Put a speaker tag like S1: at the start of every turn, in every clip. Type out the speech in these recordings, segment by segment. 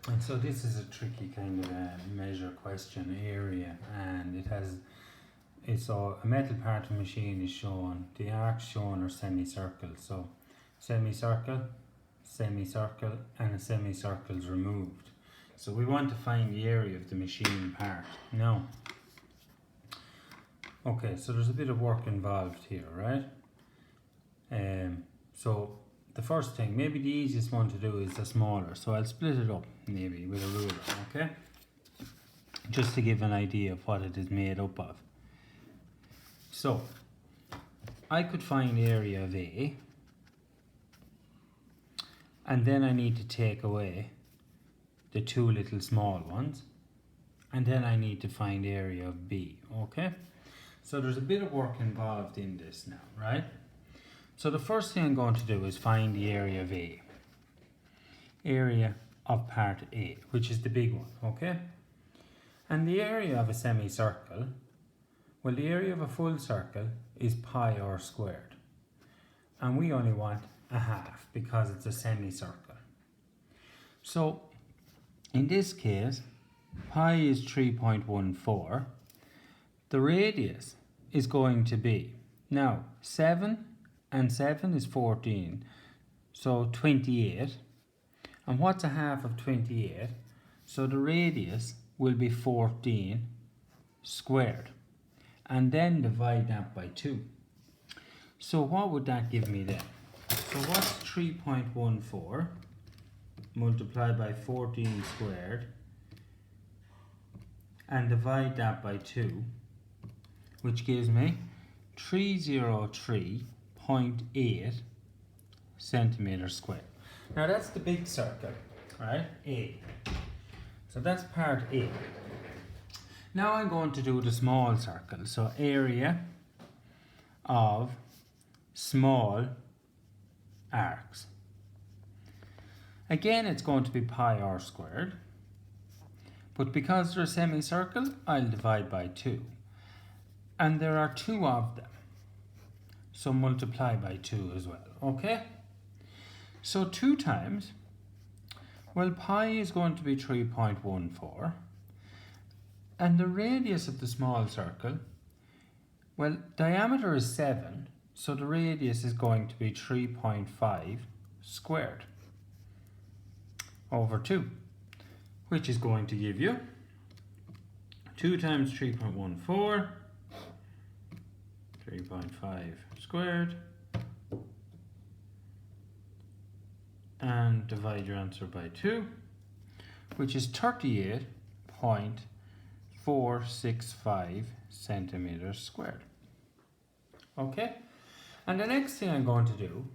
S1: And so this is a tricky kind of a measure question area, and it's a metal part of the machine is shown, the arcs shown are semicircles, so semicircle, semicircle, and a semicircle is removed. So we want to find the area of the machine part. Now, okay, so there's a bit of work involved here, right? So the first thing, maybe the easiest one to do is the smaller. So I'll split it up maybe with a ruler, okay? Just to give an idea of what it is made up of. So I could find the area of A, and then I need to take away the two little small ones, and then I need to find the area of B, okay? So there's a bit of work involved in this now, right? So the first thing I'm going to do is find the area of A. Area of part A, which is the big one, okay? And the area of a semicircle, well, the area of a full circle is pi r squared. And we only want a half because it's a semicircle. So in this case, pi is 3.14. The radius is going to be, now 7 and 7 is 14, so 28. And what's a half of 28? So the radius will be 14 squared. And then divide that by 2. So what would that give me then? So what's 3.14 multiplied by 14 squared and divide that by 2, which gives me 303.8 centimeters squared. Now that's the big circle, right? A. So that's part A. Now I'm going to do the small circle. So area of small arcs. Again, it's going to be pi r squared. But because they're a semicircle, I'll divide by 2. And there are 2 of them. So multiply by 2 as well, okay? So 2 times, well, pi is going to be 3.14. And the radius of the small circle, well, diameter is 7, so the radius is going to be 3.5 squared over 2, which is going to give you 2 times 3.14, 3.5 squared, and divide your answer by 2, which is 38.465 centimeters squared. Okay, and the next thing I'm going to do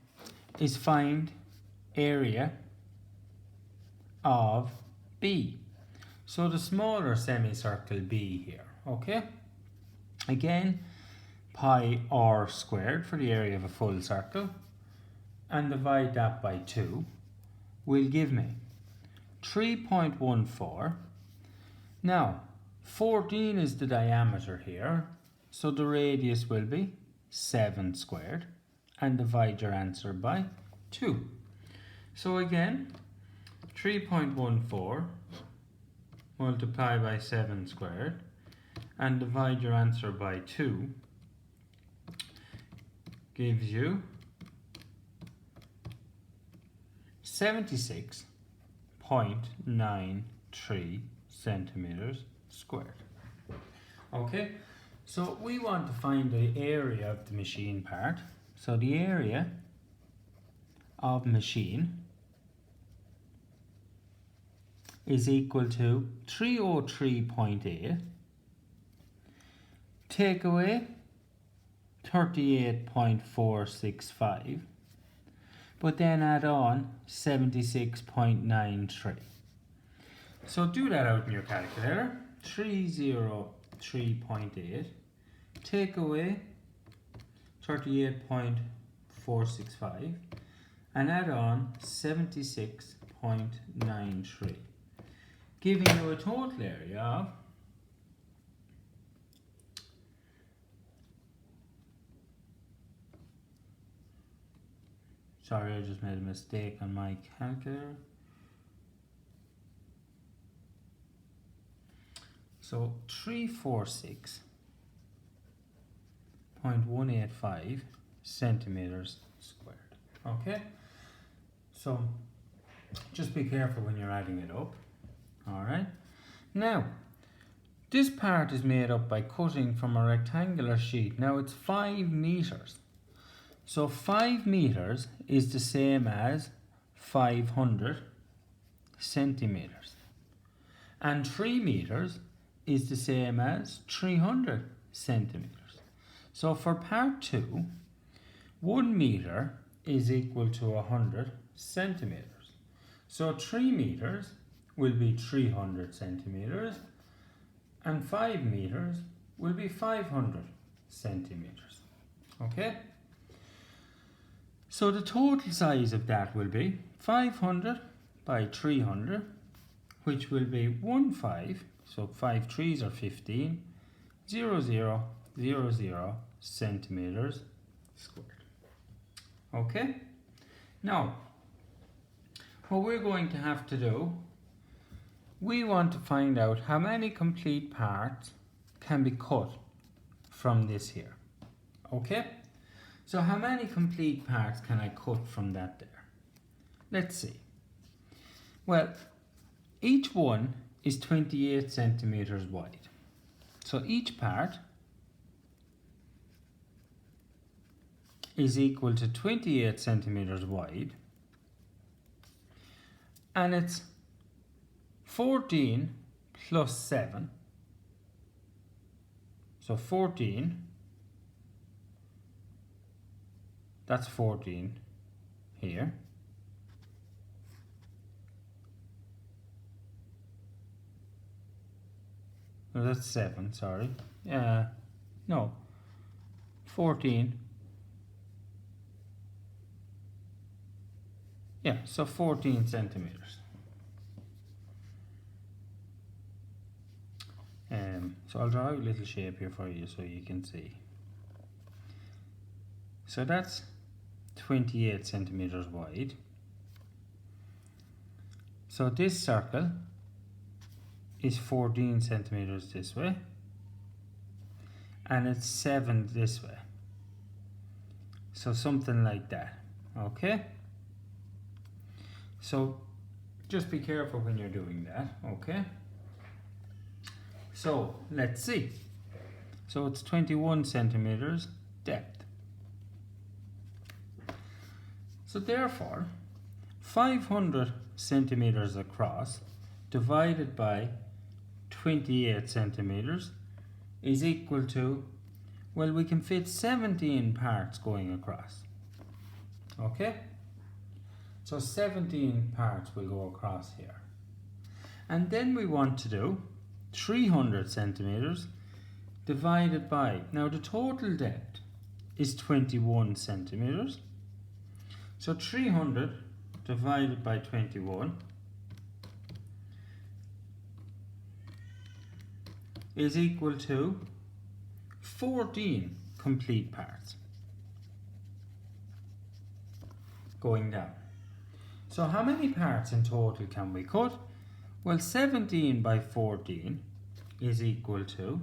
S1: is find area of B. So the smaller semicircle B here, okay? Again, pi r squared for the area of a full circle, and divide that by 2 will give me 3.14. Now, 14 is the diameter here, so the radius will be 7 squared, and divide your answer by 2. So again, 3.14 multiply by 7 squared, and divide your answer by 2 gives you 76.93 centimeters squared. Okay, so we want to find the area of the machine part. So the area of machine is equal to 303.8, take away 38.465, but then add on 76.93. So do that out in your calculator. 303.8, take away 38.465, and add on 76.93, giving you a total area of sorry, I just made a mistake on my calculator. So 346.185 centimeters squared. Okay? So just be careful when you're adding it up. Alright? Now, this part is made up by cutting from a rectangular sheet. Now it's 5 meters. So 5 meters is the same as 500 centimeters. And 3 meters is the same as 300 centimeters. So for part 2, 1 meter is equal to 100 centimeters. So 3 meters will be 300 centimeters and 5 meters will be 500 centimeters. Okay? So the total size of that will be 500 by 300, which will be 15, so 5 3s are 15, 0, centimeters squared. Okay? Now, what we're going to have to do, we want to find out how many complete parts can be cut from this here. Okay? So how many complete parts can I cut from that there? Let's see. Well, each one is 28 centimeters wide. So each part is equal to 28 centimeters wide, and it's 14 plus 7, so 14, that's 14 here, no, that's 7, sorry, no, 14, yeah, so 14 centimeters. So I'll draw a little shape here for you so you can see. So that's 28 centimeters wide. So this circle is 14 centimeters this way, and it's 7 this way. So something like that, okay? So just be careful when you're doing that, okay? So let's see. So it's 21 centimeters depth. So therefore, 500 centimeters across divided by 28 centimeters is equal to, well, we can fit 17 parts going across. Okay? So 17 parts will go across here. And then we want to do 300 centimeters divided by, now the total depth is 21 centimeters. So 300 divided by 21 is equal to 14 complete parts going down. So how many parts in total can we cut? Well, 17 by 14 is equal to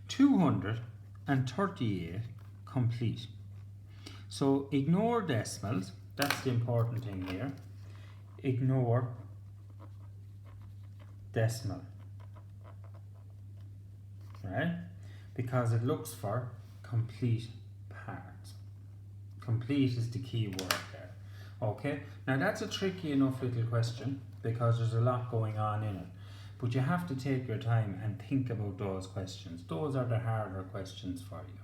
S1: 238 complete. So ignore decimals, that's the important thing here. Ignore decimal, right? Because it looks for complete parts. Complete is the key word there. Okay, now that's a tricky enough little question because there's a lot going on in it. But you have to take your time and think about those questions. Those are the harder questions for you.